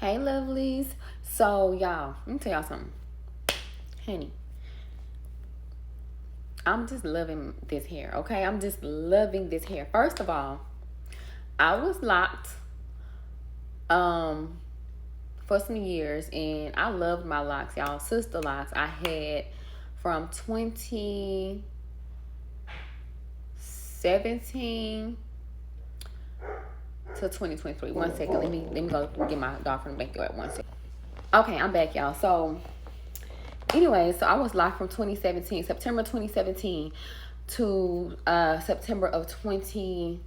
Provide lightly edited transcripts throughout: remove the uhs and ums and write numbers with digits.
Hey, lovelies. So, y'all, let me tell y'all something. Honey, I'm just loving this hair, okay? I'm just loving this hair. First of all, I was locked um for some years, and I loved my locks, y'all. Sister locks I had from 2017 to 2023. 1 second. Let me go get my dog from the backyard. 1 second. Okay, I'm back, y'all. So anyway, so I was locked from September 2017 to September of 23.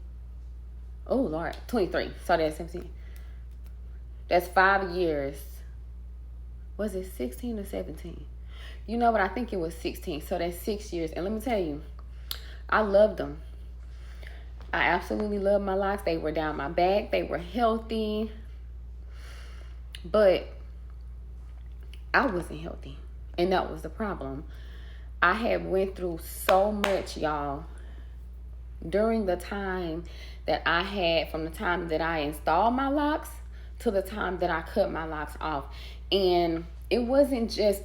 So that's 17. That's 5 years. Was it 16 or 17? You know what? I think it was 16. So that's 6 years. And let me tell you, I loved them. I absolutely loved my locks. They were down my back. They were healthy. But I wasn't healthy. And that was the problem. I had went through so much, y'all, during the time that I had, from the time that I installed my locks to the time that I cut my locks off. And it wasn't just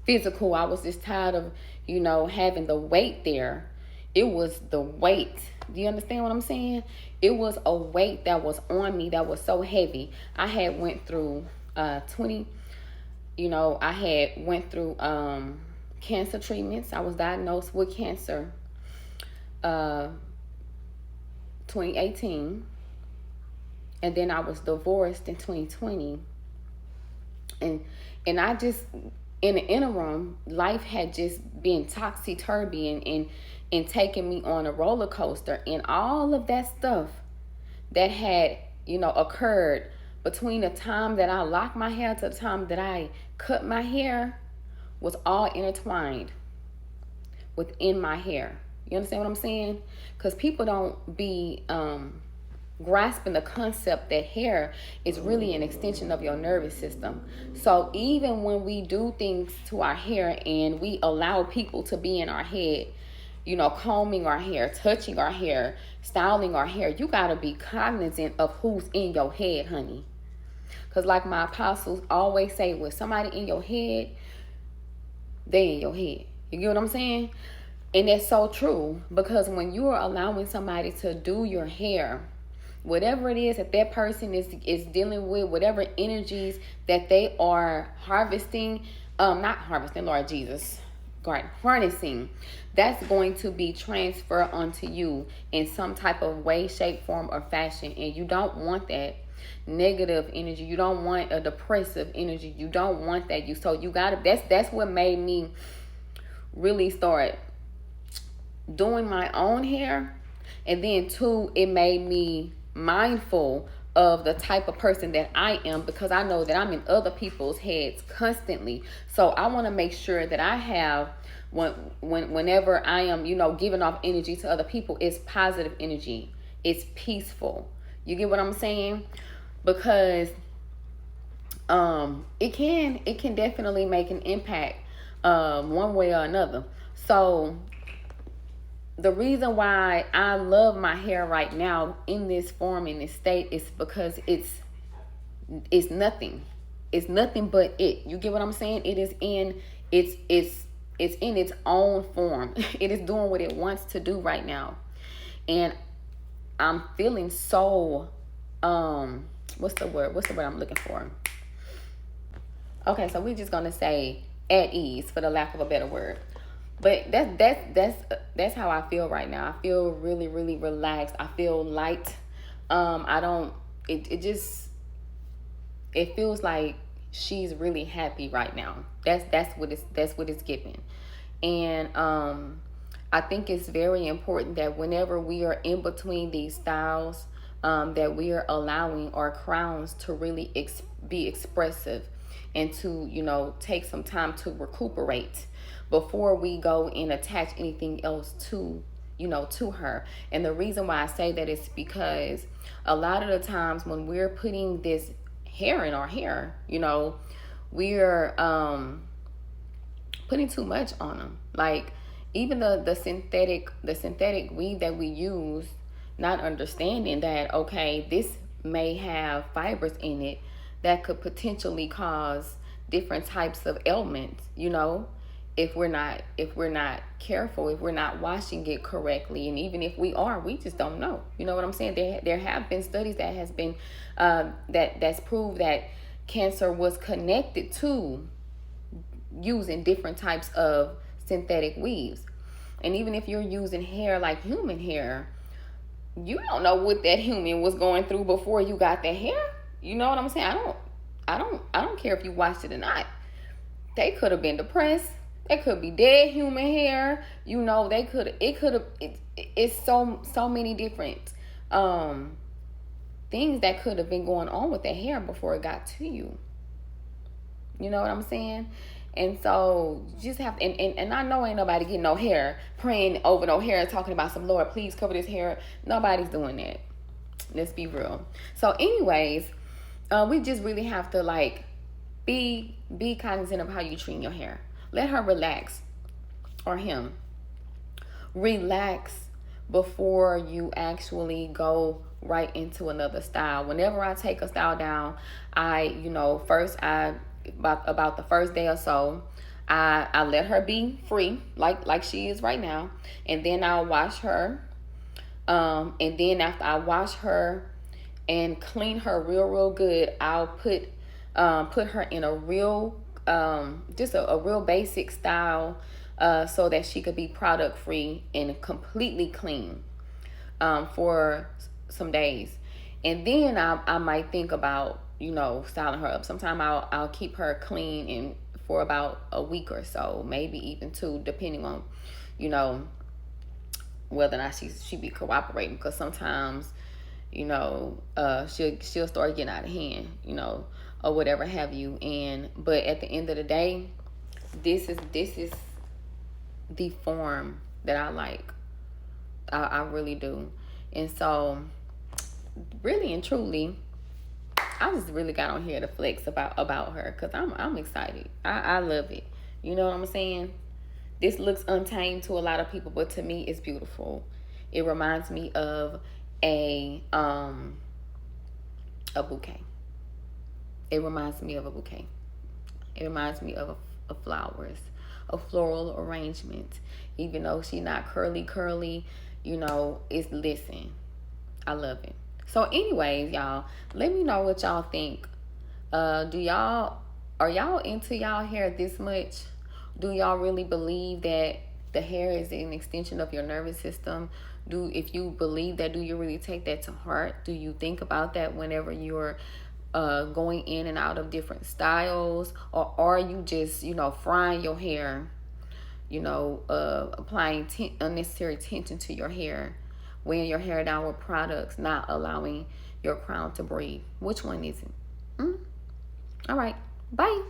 physical. I was just tired of, having the weight there. It was the weight. Do you understand what I'm saying? It was a weight that was on me that was so heavy. I had went through I had went through cancer treatments. I was diagnosed with cancer 2018. And then I was divorced in 2020. And I just, in the interim, life had just been topsy-turvy and taking me on a roller coaster. And all of that stuff that had, occurred between the time that I locked my hair to the time that I cut my hair was all intertwined within my hair. You understand what I'm saying? Because people don't be grasping the concept that hair is really an extension of your nervous system. So even when we do things to our hair and we allow people to be in our head, combing our hair, touching our hair, styling our hair, you got to be cognizant of who's in your head, honey. Because like my apostles always say, with somebody in your head, they in your head. You get what I'm saying? And that's so true, because when you are allowing somebody to do your hair, whatever it is that person is dealing with, whatever energies that they are harnessing, that's going to be transferred onto you in some type of way, shape, form, or fashion. And you don't want that negative energy. You don't want a depressive energy. You don't want that. That's what made me really start doing my own hair. And then two, it made me mindful of the type of person that I am, because I know that I'm in other people's heads constantly. So I want to make sure that I have, whenever I am, giving off energy to other people, it's positive energy. It's peaceful. You get what I'm saying? Because it can definitely make an impact one way or another. So the reason why I love my hair right now in this form, in this state, is because it's nothing. It's nothing but it. You get what I'm saying? It is in it's in its own form. It is doing what it wants to do right now. And I'm feeling so what's the word I'm looking for? Okay, so we're just gonna say at ease, for the lack of a better word. But that's how I feel right now. I feel really, really relaxed. I feel light. It feels like she's really happy right now. That's what it's giving. And I think it's very important that whenever we are in between these styles, that we are allowing our crowns to really be expressive, and to take some time to recuperate before we go and attach anything else to her. And the reason why I say that is because a lot of the times when we're putting this hair in our hair, we're putting too much on them. Like even the synthetic weave that we use, not understanding that, okay, this may have fibers in it that could potentially cause different types of ailments, if we're not careful, if we're not washing it correctly. And even if we are, we just don't know. You know what I'm saying? There have been studies that has been that's proved that cancer was connected to using different types of synthetic weaves. And even if you're using hair like human hair, you don't know what that human was going through before you got that hair. You know what I'm saying? I don't care if you watched it or not. They could have been depressed. They could be dead human hair. It's so many different things that could have been going on with that hair before it got to you. You know what I'm saying? And so you just have and I know ain't nobody getting no hair, praying over no hair, talking about some, Lord, please cover this hair. Nobody's doing that. Let's be real. So anyways, we just really have to like be cognizant of how you treat your hair. Let her relax, or him relax before you actually go right into another style. Whenever I take a style down, about the first day or so, I let her be free, like she is right now, and then I'll wash her. And then after I wash her and clean her real good, I'll put her in a real just a real basic style, so that she could be product free and completely clean for some days. And then I might think about styling her up. Sometime I'll keep her clean and for about a week or so, maybe even two, depending on whether or not she be cooperating, because sometimes she'll start getting out of hand, or whatever have you. But at the end of the day, this is the form that I like. I really do. And so really and truly, I just really got on here to flex about her, because I'm excited. I love it. You know what I'm saying? This looks untamed to a lot of people, but to me, it's beautiful. It reminds me of a bouquet. It reminds me of a bouquet. It reminds me of flowers, a floral arrangement. Even though she's not curly, it's listen. I love it. So anyways, y'all, let me know what y'all think. Are y'all into y'all hair this much? Do y'all really believe that the hair is an extension of your nervous system? If you believe that, do you really take that to heart? Do you think about that whenever you're going in and out of different styles? Or are you just, frying your hair, applying unnecessary tension to your hair, weighing your hair down with products, not allowing your crown to breathe? Which one is it? All right. Bye.